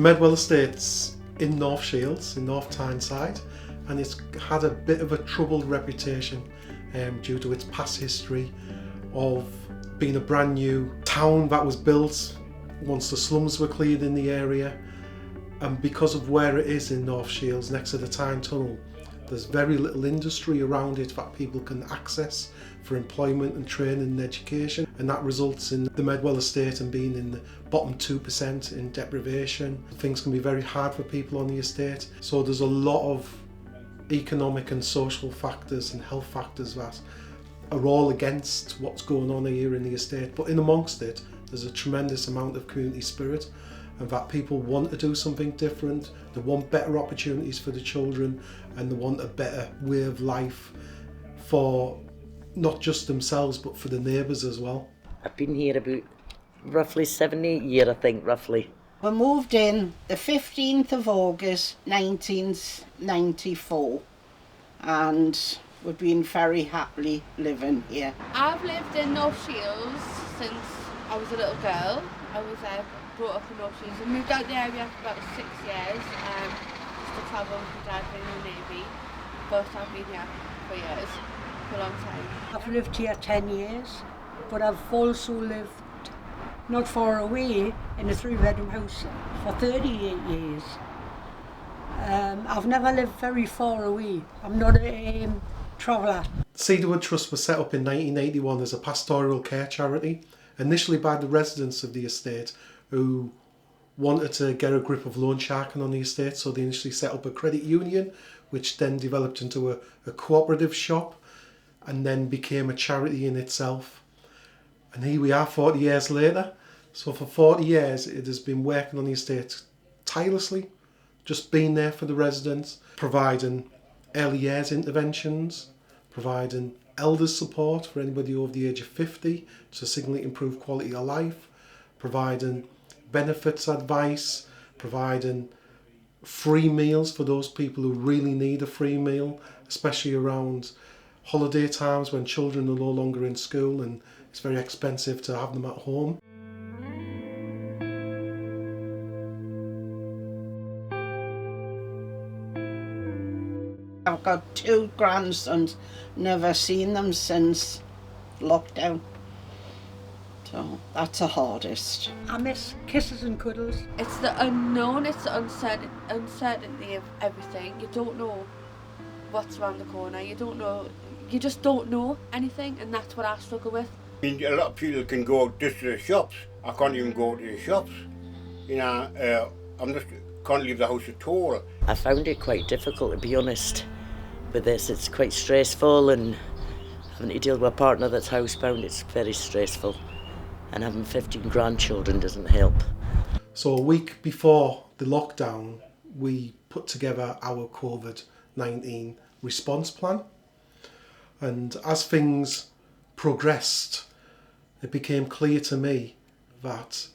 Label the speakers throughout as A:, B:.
A: Medwell Estate's in North Shields, in North Tyneside, and it's had a bit of a troubled reputation due to its past history of being a brand new town that was built once the slums were cleared in the area. And because of where it is in North Shields, next to the Tyne Tunnel, there's very little industry around it that people can access for employment and training and education, and that results in the Medwell Estate and being in the bottom 2% in deprivation. Things can be very hard for people on the estate, so there's a lot of economic and social factors and health factors that are all against what's going on here in the estate, but in amongst it there's a tremendous amount of community spirit, and that people want to do something different, they want better opportunities for the children, and they want a better way of life for not just themselves but for the neighbours as well.
B: I've been here about roughly 7-8 years, I think, roughly.
C: We moved in the 15th of August 1994 and we've been very happily living here.
D: I've lived in North Shields since I was a little girl. I was brought up in North Shields and moved out the area for about 6 years just to travel with my dad being in the Navy, but I've been here for years, for a long time.
E: I've lived here 10 years, but I've also lived not far away in a 3-bedroom house for 38 years. I've never lived very far away. I'm not a traveller.
A: Cedarwood Trust was set up in 1981 as a pastoral care charity, initially by the residents of the estate who wanted to get a grip of loan sharking on the estate, so they initially set up a credit union, which then developed into a cooperative shop and then became a charity in itself. And here we are 40 years later. So for 40 years it has been working on the estate tirelessly, just being there for the residents, providing early years interventions, providing elders support for anybody over the age of 50 to significantly improve quality of life, providing benefits advice, providing free meals for those people who really need a free meal, especially around holiday times when children are no longer in school and it's very expensive to have them at home.
C: I've got 2 grandsons, never seen them since lockdown. So that's the hardest.
E: I miss kisses and cuddles.
D: It's the unknown, it's the uncertainty of everything. You don't know what's around the corner, you just don't know anything, and that's what I struggle with.
F: I mean, a lot of people can go just to the shops. I can't even go to the shops. You know, can't leave the house at all.
B: I found it quite difficult, to be honest, with this. It's quite stressful, and having to deal with a partner that's housebound, it's very stressful. And having 15 grandchildren doesn't help.
A: So a week before the lockdown, we put together our COVID-19 response plan. And as things progressed, it became clear to me that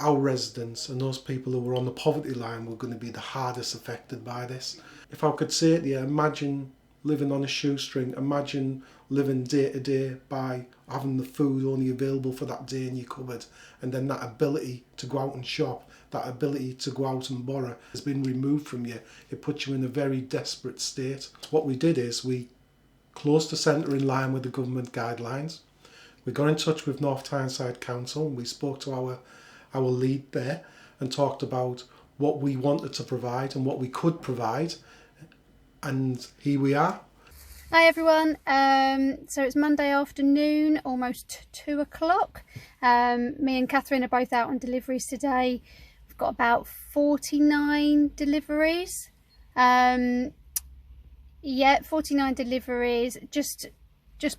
A: our residents and those people who were on the poverty line were going to be the hardest affected by this. If I could say it to you, imagine living on a shoestring, imagine living day to day by having the food only available for that day in your cupboard, and then that ability to go out and shop, that ability to go out and borrow has been removed from you. It puts you in a very desperate state. What we did is we closed the centre in line with the government guidelines. We got in touch with North Tyneside Council and we spoke to our lead there and talked about what we wanted to provide and what we could provide, and here we are.
G: Hi everyone, so it's Monday afternoon, almost 2 o'clock. Me and Catherine are both out on deliveries today. We've got about 49 deliveries. 49 deliveries. Just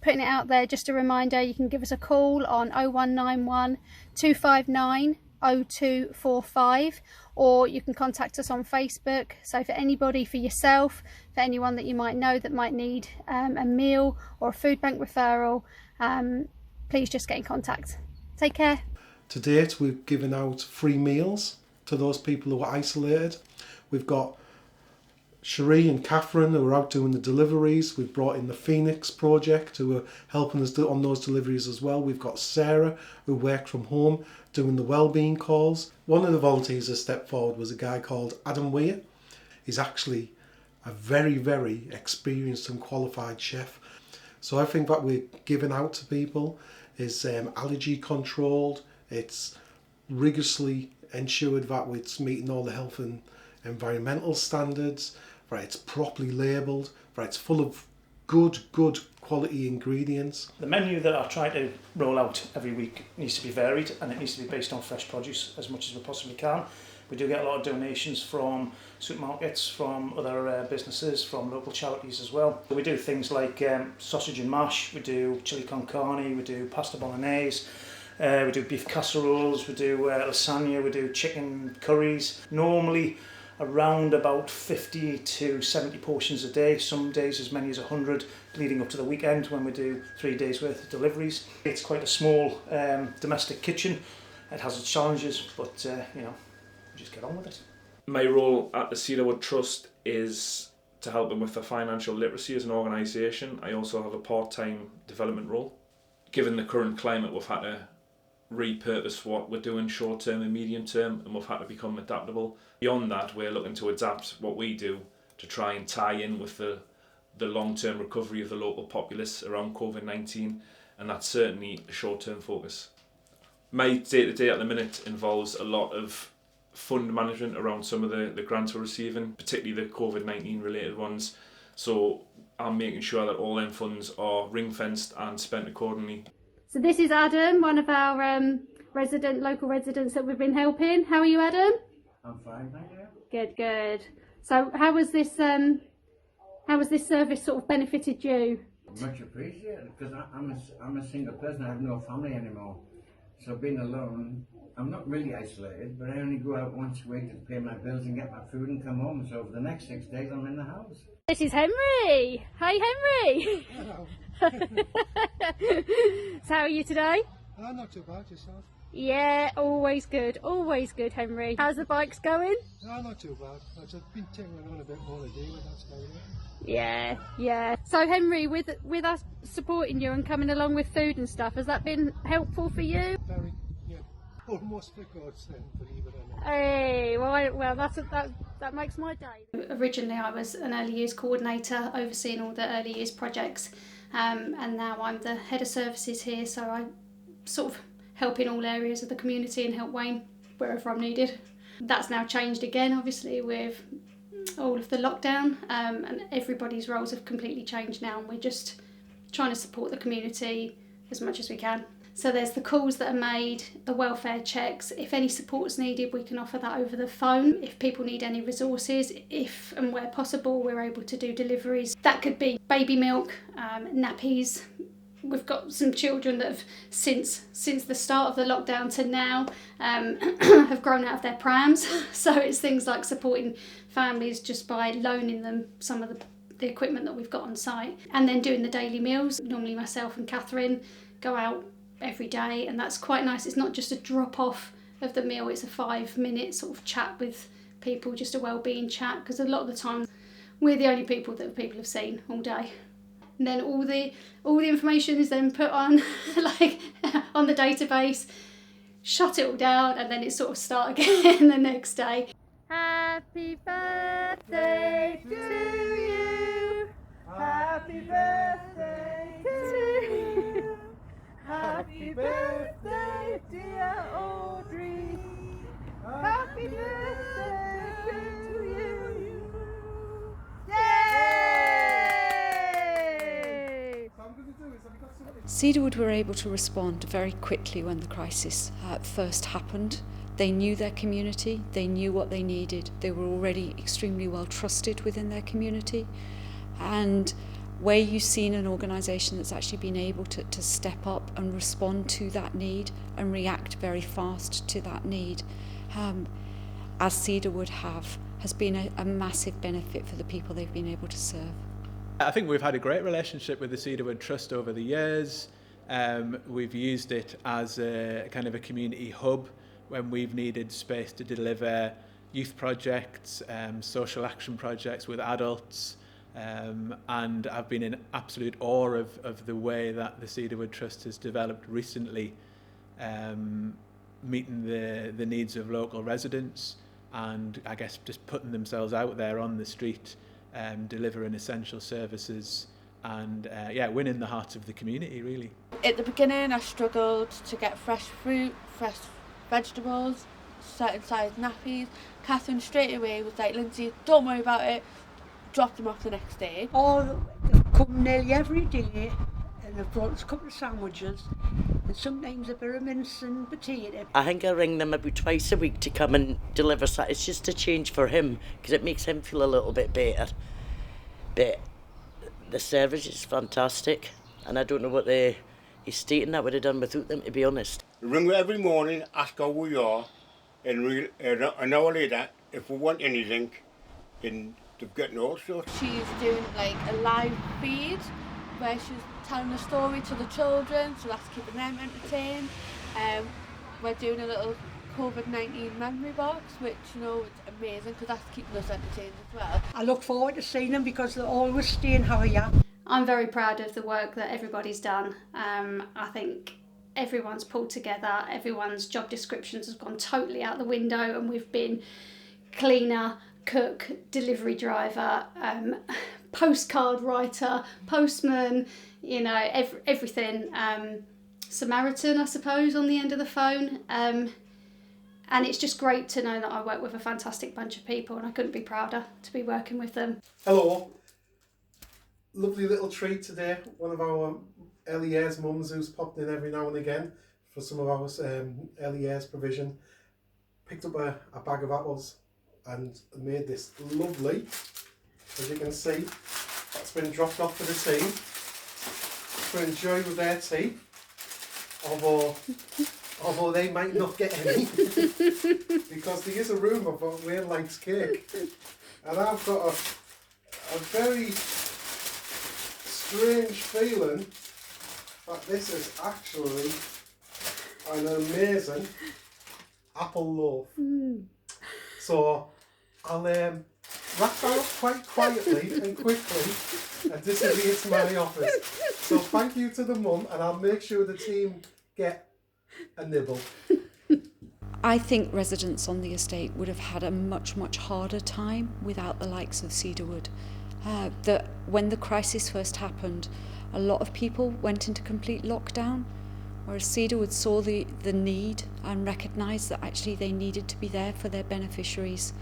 G: putting it out there, just a reminder, you can give us a call on 0191 259 0245, or you can contact us on Facebook. So for anybody, for yourself, for anyone that you might know that might need a meal or a food bank referral, please just get in contact. Take care.
A: To date, we've given out free meals to those people who are isolated. We've got Cherie and Catherine, who are out doing the deliveries. We've brought in the Phoenix Project, who are helping us on those deliveries as well. We've got Sarah, who worked from home, doing the wellbeing calls. One of the volunteers that stepped forward was a guy called Adam Weir. He's actually a very, very experienced and qualified chef. So I think what we're giving out to people is allergy controlled. It's rigorously ensured that it's meeting all the health and environmental standards, right? It's properly labelled, right? It's full of good quality ingredients.
H: The menu that I try to roll out every week needs to be varied, and it needs to be based on fresh produce as much as we possibly can. We do get a lot of donations from supermarkets, from other businesses, from local charities as well. We do things like sausage and mash, we do chili con carne, we do pasta bolognese, we do beef casseroles, we do lasagna, we do chicken curries. Normally around about 50 to 70 portions a day, some days as many as 100, leading up to the weekend when we do 3 days worth of deliveries. It's quite a small domestic kitchen. It has its challenges, but you know, just get on with it.
I: My role at the Cedarwood Trust is to help them with their financial literacy as an organisation. I also have a part-time development role. Given the current climate, we've had to repurpose what we're doing short term and medium term, and we've had to become adaptable. Beyond that, we're looking to adapt what we do to try and tie in with the long-term recovery of the local populace around COVID-19, and that's certainly a short-term focus. My day-to-day at the minute involves a lot of fund management around some of the grants we're receiving, particularly the COVID-19 related ones. So I'm making sure that all them funds are ring-fenced and spent accordingly.
G: So this is Adam, one of our local residents that we've been helping. How are you, Adam?
J: I'm fine, thank you.
G: Good. So how was this service sort of benefited you?
J: Much appreciated, because I'm a single person. I have no family anymore. So being alone, I'm not really isolated, but I only go out once a week to pay my bills and get my food and come home. So for the next 6 days, I'm in the house.
G: This is Henry. Hey, Henry.
K: Hello.
G: So how are you today?
K: Not too bad, yourself?
G: Yeah, always good, Henry. How's the bikes going?
K: No, not too bad. I've just been taking on a bit more to do, but that's about it.
G: Yeah. So Henry, with us supporting you and coming along with food and stuff, has that been helpful for you?
K: Very, yeah. Almost a godsend, believe it or not.
G: Hey, well, that makes my day. Originally, I was an early years coordinator, overseeing all the early years projects, and now I'm the head of services here. So I sort of help in all areas of the community and help Wayne wherever I'm needed. That's now changed again, obviously, with all of the lockdown, and everybody's roles have completely changed now, and we're just trying to support the community as much as we can. So there's the calls that are made, the welfare checks. If any support's needed, we can offer that over the phone. If people need any resources, if and where possible, we're able to do deliveries. That could be baby milk, nappies. We've got some children that have, since the start of the lockdown to now, have grown out of their prams. So it's things like supporting families just by loaning them some of the equipment that we've got on site. And then doing the daily meals. Normally myself and Catherine go out every day, and that's quite nice. It's not just a drop off of the meal, it's a 5-minute sort of chat with people, just a wellbeing chat, because a lot of the time we're the only people that people have seen all day. And then all the information is then put on on the database, shut it all down, and then it sort of start again the next day. Happy birthday to you. Happy birthday to you. Happy birthday, dear Audrey. Happy birthday to you. Yay!
L: Cedarwood were able to respond very quickly when the crisis first happened. They knew their community, they knew what they needed. They were already extremely well trusted within their community. And where you've seen an organisation that's actually been able to step up and respond to that need and react very fast to that need, as Cedarwood has been a massive benefit for the people they've been able to serve.
M: I think we've had a great relationship with the Cedarwood Trust over the years. We've used it as a kind of a community hub when we've needed space to deliver youth projects, social action projects with adults, and I've been in absolute awe of the way that the Cedarwood Trust has developed recently, meeting the needs of local residents, and I guess just putting themselves out there on the street, delivering essential services, and winning the hearts of the community, really.
D: At the beginning I struggled to get fresh fruit, fresh vegetables, certain size nappies. Catherine straight away was like, Lindsay, don't worry about it, dropped them off the next day.
E: Oh, they come nearly every day and they've brought us a couple of sandwiches and sometimes a bit of mince and potato.
B: I think I ring them about twice a week to come and deliver. It's just a change for him because it makes him feel a little bit better. But the service is fantastic, and I don't know what he's stating I would have done without them, to be honest.
F: We ring her every morning, ask how we are, and an hour later, if we want anything, then they've gotten all sorts.
D: She's doing like a live feed where she's telling a story to the children, so that's keeping them entertained. We're doing a little COVID-19 memory box, which, you know, is amazing because that's keeping us entertained as well.
E: I look forward to seeing them because they always stay and have a yap.
G: I'm very proud of the work that everybody's done. I think everyone's pulled together, everyone's job descriptions has gone totally out the window, and we've been cleaner, cook, delivery driver, postcard writer, postman, you know, everything. Samaritan, I suppose, on the end of the phone. And it's just great to know that I work with a fantastic bunch of people, and I couldn't be prouder to be working with them.
A: Hello. Lovely little treat today. One of our early years mums who's popped in every now and again for some of our early years provision picked up a bag of apples and made this lovely, as you can see, that's been dropped off for the team to enjoy with their tea, although they might not get any because there is a rumour about Wayne likes cake, and I've got a very strange feeling that this is actually an amazing apple loaf. So I'll wrap that up quite quietly and quickly and disappear to my office. So thank you to the mum, and I'll make sure the team get a nibble.
L: I think residents on the estate would have had a much, much harder time without the likes of Cedarwood. When the crisis first happened, a lot of people went into complete lockdown, whereas Cedarwood saw the need and recognised that actually they needed to be there for their beneficiaries.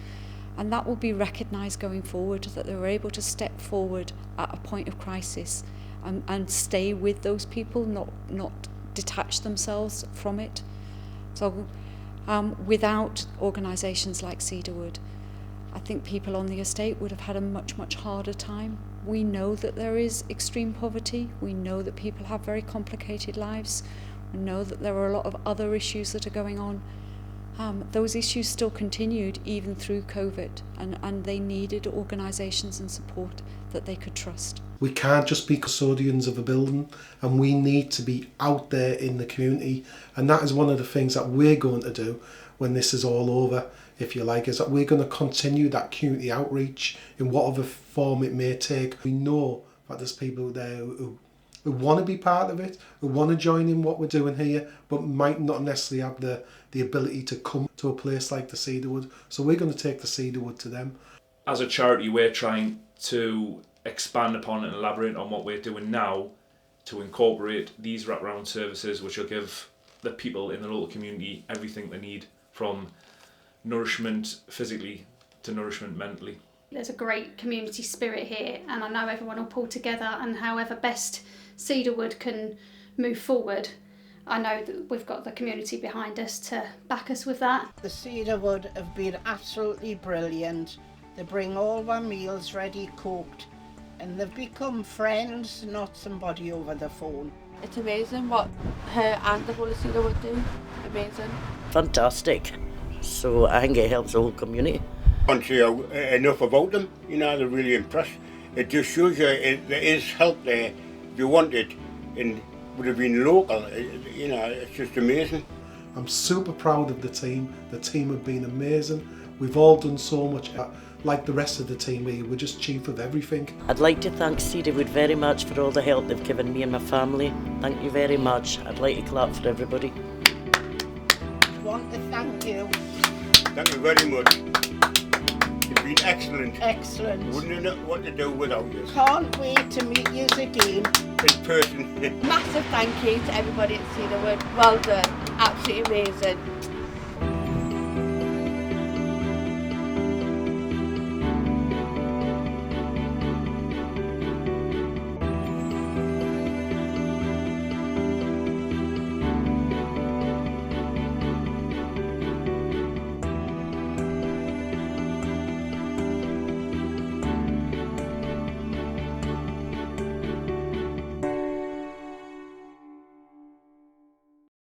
L: And that will be recognised going forward, that they were able to step forward at a point of crisis and stay with those people, not detach themselves from it. So without organisations like Cedarwood, I think people on the estate would have had a much, much harder time. We know that there is extreme poverty. We know that people have very complicated lives. We know that there are a lot of other issues that are going on. Those issues still continued even through COVID, and they needed organisations and support that they could trust.
A: We can't just be custodians of a building, and we need to be out there in the community, and that is one of the things that we're going to do when this is all over, if you like, is that we're going to continue that community outreach in whatever form it may take. We know that there's people there who want to be part of it, who want to join in what we're doing here, but might not necessarily have the ability to come to a place like the Cedarwood. So we're going to take the Cedarwood to them.
I: As a charity, we're trying to expand upon and elaborate on what we're doing now to incorporate these wraparound services, which will give the people in the local community everything they need, from nourishment physically to nourishment mentally.
G: There's a great community spirit here, and I know everyone will pull together, and however best Cedarwood can move forward, I know that we've got the community behind us to back us with that.
C: The Cedarwood have been absolutely brilliant. They bring all our meals ready cooked, and they've become friends, not somebody over the phone.
D: It's amazing what her and the whole of Cedarwood do. Amazing.
B: Fantastic. So I think it helps the whole community.
F: I can't say enough about them, you know, they're really impressed. It just shows you there is help there if you want it, and would have been local, you know, it's just amazing.
A: I'm super proud of the team. The team have been amazing. We've all done so much. Like the rest of the team here, we're just chief of everything.
B: I'd like to thank Cedarwood very much for all the help they've given me and my family. Thank you very much. I'd like to clap for everybody.
C: I want to thank you.
F: Thank you very much. You've been excellent.
C: Excellent.
F: Wouldn't know what to do without you.
C: Can't wait to meet you again.
F: In person.
D: Massive thank you to everybody at Cedarwood. Well done. Absolutely amazing.